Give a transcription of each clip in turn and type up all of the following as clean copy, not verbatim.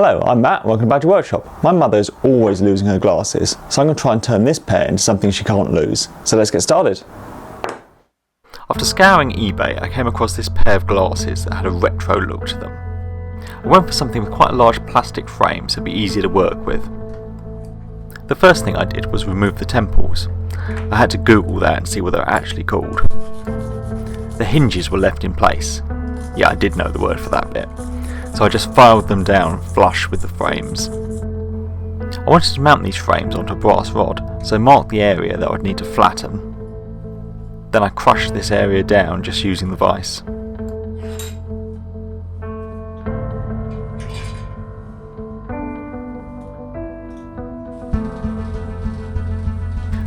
Hello, I'm Matt, welcome back to Workshop. My mother is always losing her glasses, so I'm going to try and turn this pair into something she can't lose. So let's get started. After scouring eBay, I came across this pair of glasses that had a retro look to them. I went for something with quite a large plastic frame so it'd be easier to work with. The first thing I did was remove the temples. I had to Google that and see what they're actually called. The hinges were left in place. Yeah, I did know the word for that bit. So I just filed them down flush with the frames. I wanted to mount these frames onto a brass rod, so I marked the area that I would need to flatten. Then I crushed this area down just using the vise.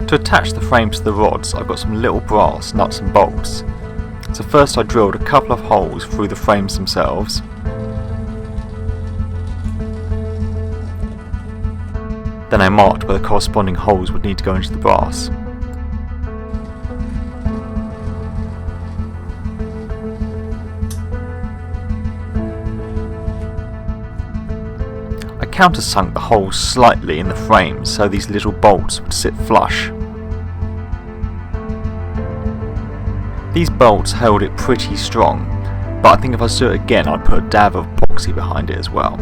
To attach the frames to the rods, I've got some little brass nuts and bolts. So first I drilled a couple of holes through the frames themselves. Then I marked where the corresponding holes would need to go into the brass. I countersunk the holes slightly in the frames so these little bolts would sit flush. These bolts held it pretty strong, but I think if I do it again I'd put a dab of epoxy behind it as well.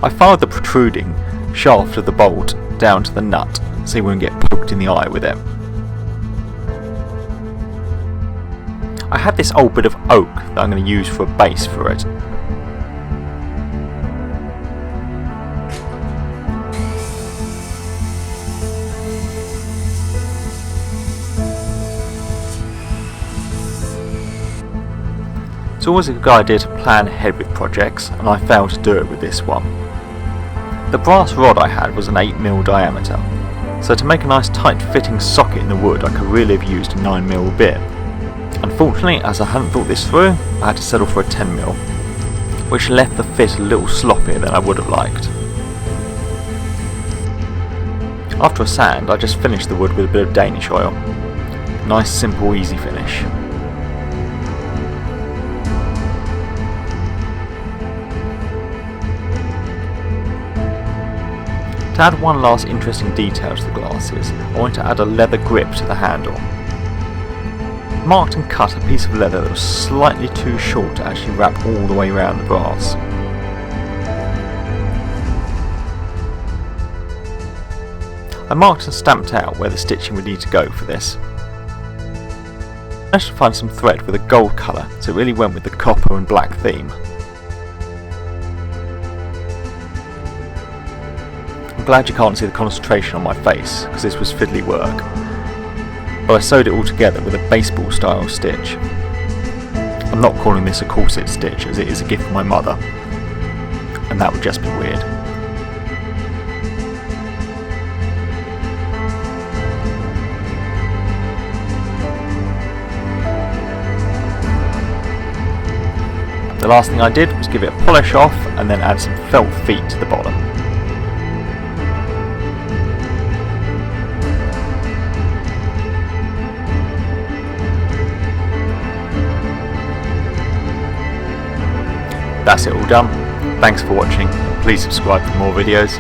I filed the protruding shaft of the bolt down to the nut so you wouldn't get poked in the eye with it. I had this old bit of oak that I'm going to use for a base for it. It's always a good idea to plan ahead with projects, and I failed to do it with this one. The brass rod I had was an 8mm diameter, so to make a nice tight fitting socket in the wood I could really have used a 9mm bit. Unfortunately, as I hadn't thought this through, I had to settle for a 10mm, which left the fit a little sloppier than I would have liked. After a sand, I just finished the wood with a bit of Danish oil. Nice, simple, easy finish. To add one last interesting detail to the glasses, I wanted to add a leather grip to the handle. I marked and cut a piece of leather that was slightly too short to actually wrap all the way around the brass. I marked and stamped out where the stitching would need to go for this. I managed to find some thread with a gold colour so it really went with the copper and black theme. I'm glad you can't see the concentration on my face because this was fiddly work, but I sewed it all together with a baseball style stitch. I'm not calling this a corset stitch as it is a gift from my mother, and that would just be weird. The last thing I did was give it a polish off and then add some felt feet to the bottom. That's it all done. Thanks for watching, and please subscribe for more videos.